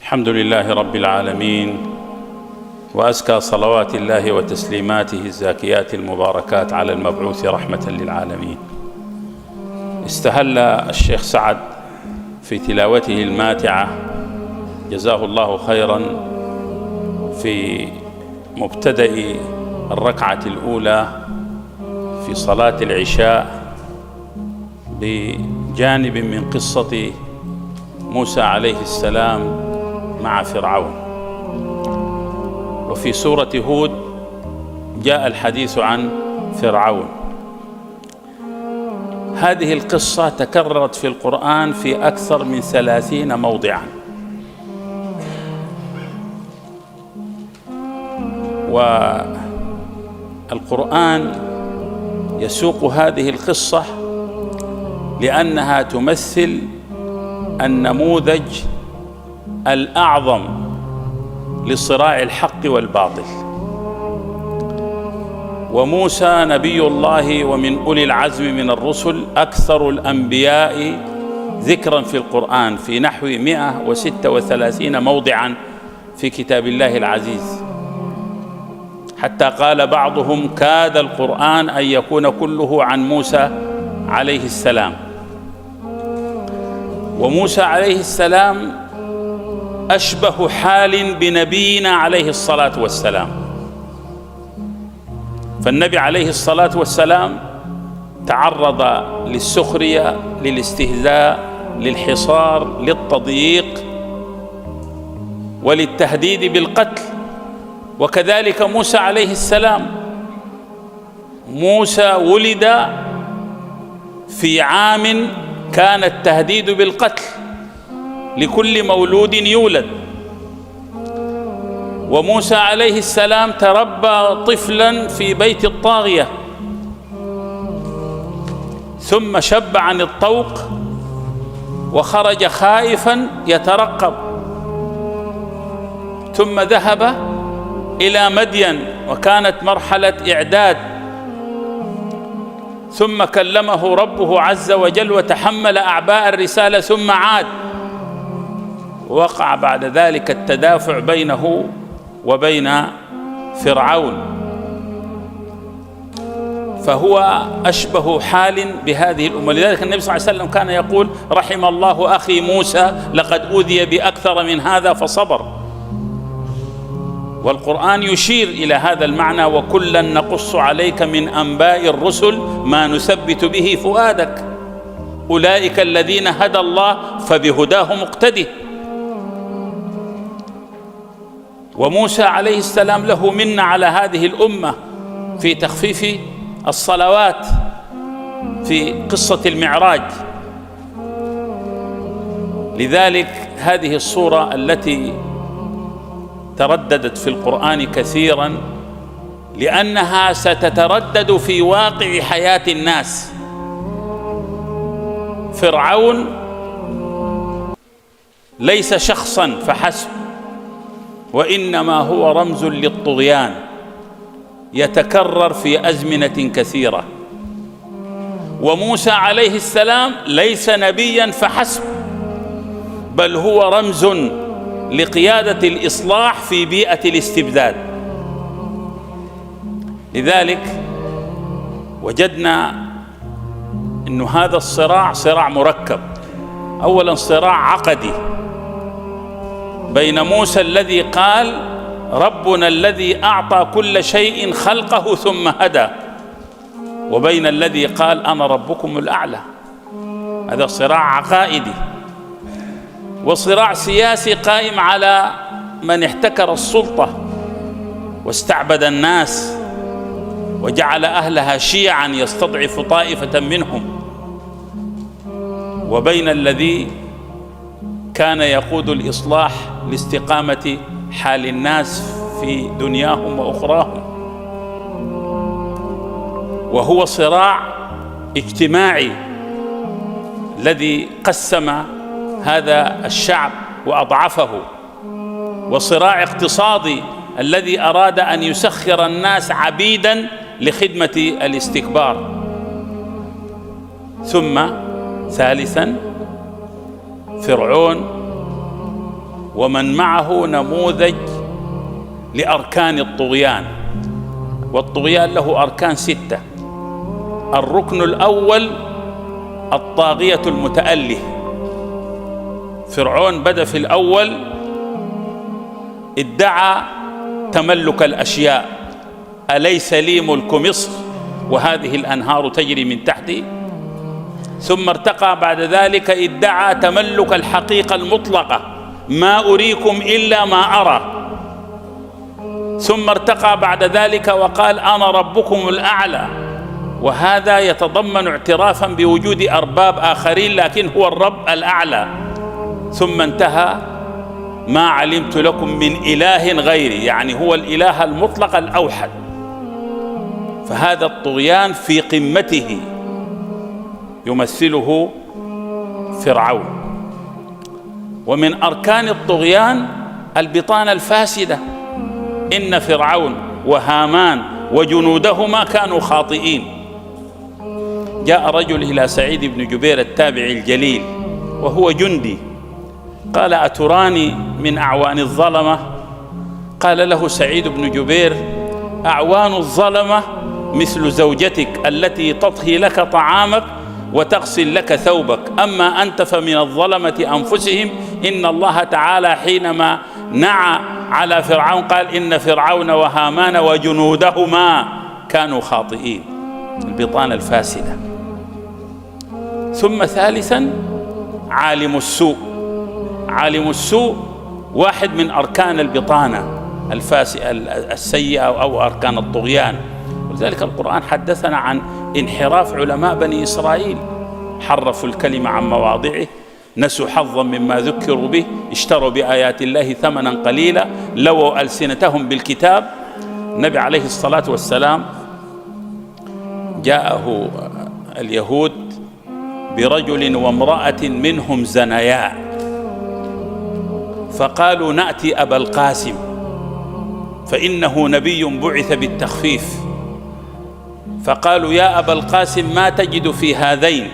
الحمد لله رب العالمين، وأزكى صلوات الله وتسليماته الزاكيات المباركات على المبعوث رحمة للعالمين. استهل الشيخ سعد في تلاوته الماتعة جزاه الله خيرا في مبتدأ الركعة الأولى في صلاة العشاء بجانب من قصة موسى عليه السلام مع فرعون. وفي سورة هود جاء الحديث عن فرعون. هذه القصة تكررت في القرآن في أكثر من 30 موضعا، والقرآن يسوق هذه القصة لأنها تمثل النموذج الأعظم لصراع الحق والباطل. وموسى نبي الله ومن أولي العزم من الرسل، أكثر الأنبياء ذكرا في القرآن في نحو 136 موضعا في كتاب الله العزيز، حتى قال بعضهم كاد القرآن أن يكون كله عن موسى عليه السلام. وموسى عليه السلام أشبه حال بنبينا عليه الصلاة والسلام. فالنبي عليه الصلاة والسلام تعرض للسخرية، للاستهزاء، للحصار، للتضييق وللتهديد بالقتل. وكذلك موسى عليه السلام. موسى ولد في عام كان التهديد بالقتل لكل مولود يولد. وموسى عليه السلام تربى طفلا في بيت الطاغية، ثم شب عن الطوق وخرج خائفا يترقب، ثم ذهب إلى مدين وكانت مرحلة إعداد، ثم كلمه ربه عز وجل وتحمل أعباء الرسالة ثم عاد. وقع بعد ذلك التدافع بينه وبين فرعون، فهو أشبه حال بهذه الأمة. لذلك النبي صلى الله عليه وسلم كان يقول رحم الله أخي موسى لقد أوذي بأكثر من هذا فصبر. والقرآن يشير إلى هذا المعنى: وكلا نقص عليك من أنباء الرسل ما نثبت به فؤادك، أولئك الذين هدى الله فبهداه مقتده. وموسى عليه السلام له منة على هذه الأمة في تخفيف الصلوات في قصة المعراج. لذلك هذه الصورة التي ترددت في القرآن كثيرا لأنها ستتردد في واقع حياة الناس. فرعون ليس شخصا فحسب، وإنما هو رمز للطغيان يتكرر في أزمنة كثيرة. وموسى عليه السلام ليس نبيا فحسب، بل هو رمز لقيادة الإصلاح في بيئة الاستبداد. لذلك وجدنا أن هذا الصراع صراع مركب. أولا صراع عقدي بين موسى الذي قال ربنا الذي أعطى كل شيء خلقه ثم هدى، وبين الذي قال أنا ربكم الأعلى. هذا صراع عقائدي، وصراع سياسي قائم على من احتكر السلطة واستعبد الناس وجعل أهلها شيعا يستضعف طائفة منهم، وبين الذي كان يقود الإصلاح لاستقامة حال الناس في دنياهم وأخراهم. وهو صراع اجتماعي الذي قسم هذا الشعب وأضعفه، وصراع اقتصادي الذي أراد أن يسخر الناس عبيدا لخدمة الاستكبار. ثم ثالثا فرعون ومن معه نموذج لأركان الطغيان. والطغيان له أركان 6. الركن الأول الطاغية المتأله. فرعون بدأ في الأول ادعى تملك الأشياء، أليس لي ملك مصر وهذه الأنهار تجري من تحتي. ثم ارتقى بعد ذلك ادعى تملك الحقيقة المطلقة، ما أريكم إلا ما أرى. ثم ارتقى بعد ذلك وقال أنا ربكم الأعلى، وهذا يتضمن اعترافا بوجود أرباب آخرين لكن هو الرب الأعلى. ثم انتهى ما علمت لكم من إله غيري، يعني هو الإله المطلق الأوحد. فهذا الطغيان في قمته يمثله فرعون. ومن أركان الطغيان البطانة الفاسدة. إن فرعون وهامان وجنودهما كانوا خاطئين. جاء رجل إلى سعيد بن جبير التابعي الجليل وهو جندي، قال أتراني من أعوان الظلمة؟ قال له سعيد بن جبير أعوان الظلمة مثل زوجتك التي تطهي لك طعامك وتغسل لك ثوبك، أما أنت فمن الظلمة أنفسهم. إن الله تعالى حينما نعى على فرعون قال إن فرعون وهامان وجنودهما كانوا خاطئين. البطانة الفاسدة. ثم ثالثا عالم السوء. عالم السوء واحد من أركان البطانة السيئة أو أركان الطغيان. ولذلك القرآن حدثنا عن انحراف علماء بني إسرائيل، حرفوا الكلمة عن مواضعه، نسوا حظا مما ذكروا به، اشتروا بآيات الله ثمنا قليلا، لووا ألسنتهم بالكتاب. النبي عليه الصلاة والسلام جاءه اليهود برجل وامرأة منهم زنيا، فقالوا نأتي أبا القاسم فإنه نبي بعث بالتخفيف. فقالوا يا أبا القاسم ما تجد في هذين؟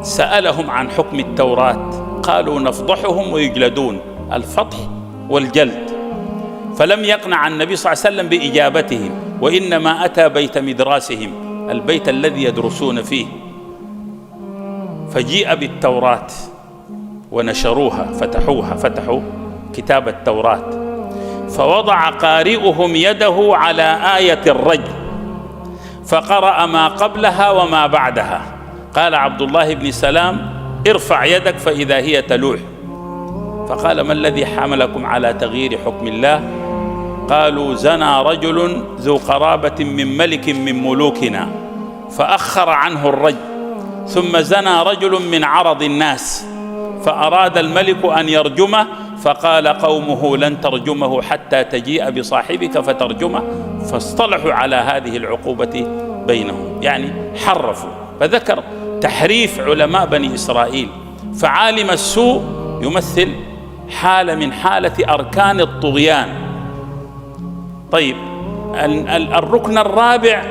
سألهم عن حكم التوراة، قالوا نفضحهم ويجلدون، الفضح والجلد. فلم يقنع النبي صلى الله عليه وسلم بإجابتهم، وإنما أتى بيت مدراسهم، البيت الذي يدرسون فيه، فجيء بالتوراة ونشروها، فتحوا كتاب التوراة، فوضع قارئهم يده على آية الرجم فقرأ ما قبلها وما بعدها. قال عبد الله بن سلام ارفع يدك فإذا هي تلوح. فقال ما الذي حملكم على تغيير حكم الله؟ قالوا زنى رجل ذو قرابة من ملك من ملوكنا فأخر عنه الرجم، ثم زنى رجل من عرض الناس فأراد الملك أن يرجمه، فقال قومه لن ترجمه حتى تجيء بصاحبك فترجمه، فاصطلحوا على هذه العقوبة بينهم، يعني حرفوا. فذكر تحريف علماء بني إسرائيل. فعالم السوء يمثل حالة من حالة أركان الطغيان. طيب، الركن الرابع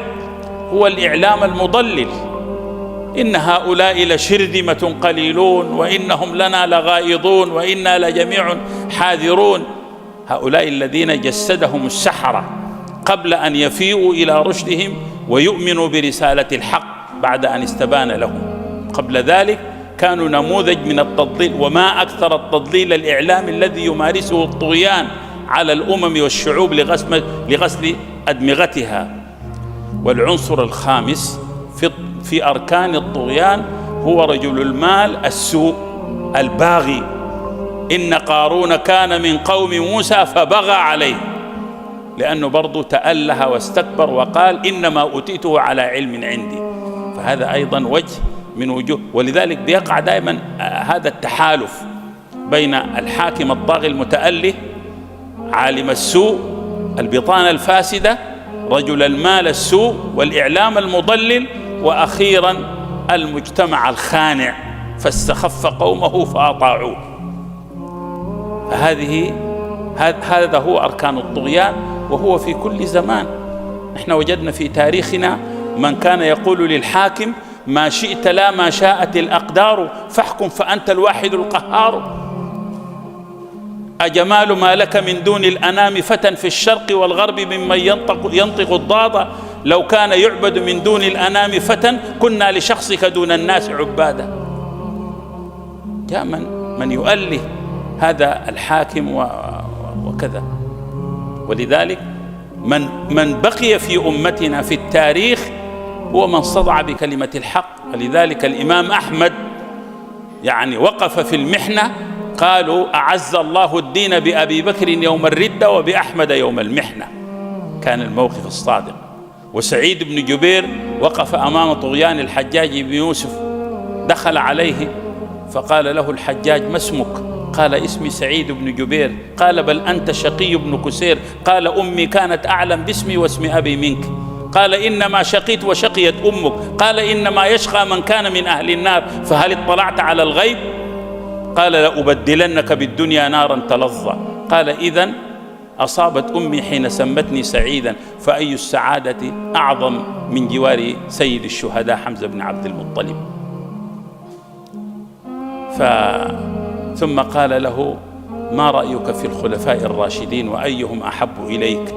هو الإعلام المضلل. إن هؤلاء لشرذمة قليلون وإنهم لنا لغائظون وإنا لجميع حاذرون. هؤلاء الذين جسدهم السحرة قبل أن يفيئوا إلى رشدهم ويؤمنوا برسالة الحق بعد أن استبان لهم. قبل ذلك كانوا نموذج من التضليل، وما أكثر التضليل الإعلامي الذي يمارسه الطغيان على الأمم والشعوب لغسل أدمغتها. والعنصر الخامس في أركان الطغيان هو رجل المال السوء الباغي. إن قارون كان من قوم موسى فبغى عليه، لأنه برضو تأله واستكبر وقال إنما أوتيته على علم عندي. فهذا أيضا وجه من وجوه، ولذلك بيقع دائما هذا التحالف بين الحاكم الطاغي المتأله، عالم السوء، البطانة الفاسدة، رجل المال السوء، والإعلام المضلل، وأخيرا المجتمع الخانع فاستخف قومه فأطاعوه. هذا هو أركان الطغيان، وهو في كل زمان. احنا وجدنا في تاريخنا من كان يقول للحاكم ما شئت لا ما شاءت الأقدار، فاحكم فأنت الواحد القهار. أجمال ما لك من دون الأنام فتى في الشرق والغرب ممن ينطق الضاد، لو كان يعبد من دون الأنام فتى كنا لشخصك دون الناس عبادا. جاء من يؤله هذا الحاكم وكذا. ولذلك من بقي في أمتنا في التاريخ هو من صدع بكلمة الحق. ولذلك الإمام أحمد يعني وقف في المحنة، قالوا أعز الله الدين بأبي بكر يوم الردة وبأحمد يوم المحنة، كان الموقف الصادق. وسعيد بن جبير وقف أمام طغيان الحجاج بن يوسف، دخل عليه فقال له الحجاج: ما اسمك؟ قال: اسمي سعيد بن جبير. قال: بل أنت شقي بن كسير. قال: أمي كانت أعلم باسمي واسم أبي منك. قال: إنما شقيت وشقيت أمك. قال: إنما يشقى من كان من أهل النار، فهل اطلعت على الغيب؟ قال: لأبدلنك بالدنيا نارا تلظى. قال: إذن أصابت أمي حين سمتني سعيدا، فأي السعادة أعظم من جوار سيد الشهداء حمزة بن عبد المطلب. ثم قال له: ما رأيك في الخلفاء الراشدين وأيهم أحب إليك؟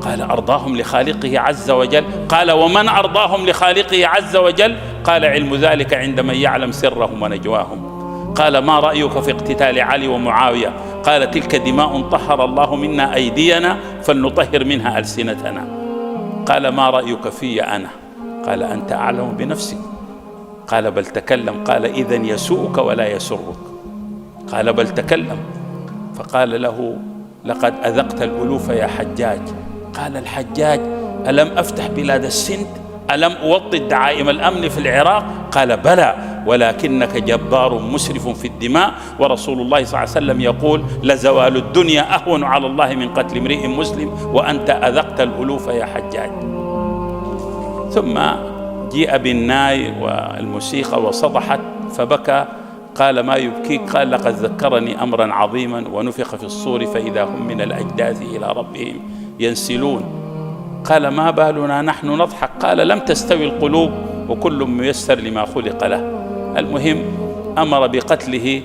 قال: أرضاهم لخالقه عز وجل. قال: ومن أرضاهم لخالقه عز وجل؟ قال: علم ذلك عند من يعلم سرهم ونجواهم. قال: ما رأيك في اقتتال علي ومعاوية؟ قال: تلك دماء طهر الله منا أيدينا فلنطهر منها ألسنتنا. قال: ما رأيك في أنا؟ قال: أنت أعلم بنفسك. قال: بل تكلم. قال: إذن يسوءك ولا يسرك. قال: بل تكلم. فقال له: لقد أذقت الألوف يا حجاج. قال الحجاج: ألم أفتح بلاد السند؟ ألم أوطد دعائم الأمن في العراق؟ قال: بلى، ولكنك جبار مسرف في الدماء، ورسول الله صلى الله عليه وسلم يقول: لزوال الدنيا أهون على الله من قتل امرئ مسلم، وأنت أذقت الألوف يا حجاج. ثم جيء بالناي والموسيقى وصدحت فبكى. قال: ما يبكيك؟ قال: لقد ذكرني أمرا عظيما، ونفخ في الصور فإذا هم من الأجداث إلى ربهم ينسلون. قال: ما بالنا نحن نضحك؟ قال: لم تستوي القلوب وكل ميسر لما خلق له. المهم أمر بقتله.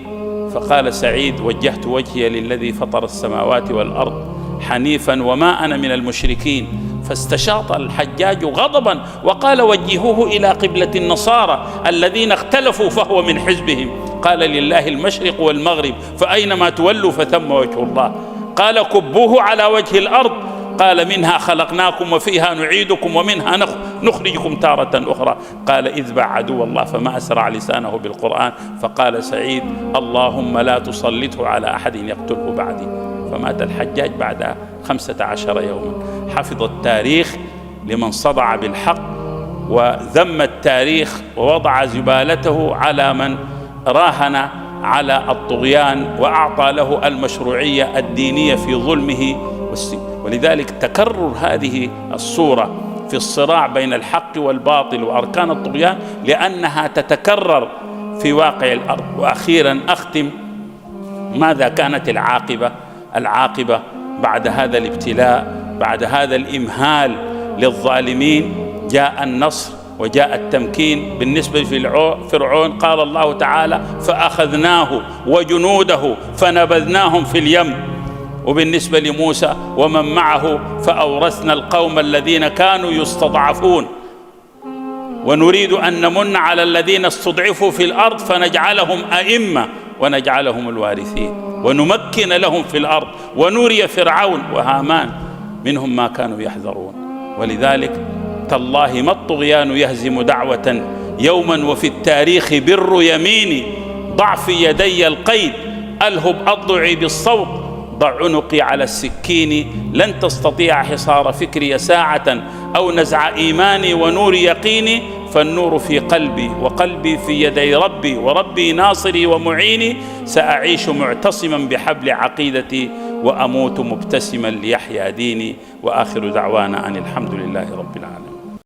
فقال سعيد: وجهت وجهي للذي فطر السماوات والأرض حنيفا وما أنا من المشركين. فاستشاط الحجاج غضبا وقال: وجهوه إلى قبلة النصارى الذين اختلفوا فهو من حزبهم. قال: لله المشرق والمغرب، فأينما تولوا فثم وجه الله. قال: كبوه على وجه الأرض. قال: منها خلقناكم وفيها نعيدكم ومنها نخرجكم تارة أخرى. قال: اذبع عدو الله. فما أسرع لسانه بالقرآن. فقال سعيد: اللهم لا تسلطه على أحد يقتله بعدي. فمات الحجاج بعد 15 يوما. حفظ التاريخ لمن صدع بالحق، وذم التاريخ ووضع زبالته على من راهن على الطغيان وأعطى له المشروعية الدينية في ظلمه. ولذلك تكرر هذه الصورة في الصراع بين الحق والباطل وأركان الطغيان، لأنها تتكرر في واقع الأرض. وأخيرا أختم: ماذا كانت العاقبة بعد هذا الابتلاء، بعد هذا الإمهال للظالمين؟ جاء النصر وجاء التمكين. بالنسبة لفرعون قال الله تعالى: فأخذناه وجنوده فنبذناهم في اليم. وبالنسبة لموسى ومن معه: فأورثنا القوم الذين كانوا يستضعفون، ونريد أن نمن على الذين استضعفوا في الأرض فنجعلهم أئمة ونجعلهم الوارثين، ونمكن لهم في الأرض، ونوري فرعون وهامان منهم ما كانوا يحذرون. ولذلك تالله ما الطغيان يهزم دعوة يوما وفي التاريخ بر يميني. ضع في يدي القيد ألهب أضلعي بالصوت، ضع عنقي على السكين. لن تستطيع حصار فكري ساعة أو نزع إيماني ونور يقيني. فالنور في قلبي وقلبي في يدي ربي، وربي ناصري ومعيني. سأعيش معتصما بحبل عقيدتي، وأموت مبتسما ليحيا ديني. وآخر دعوانا أن الحمد لله رب العالمين.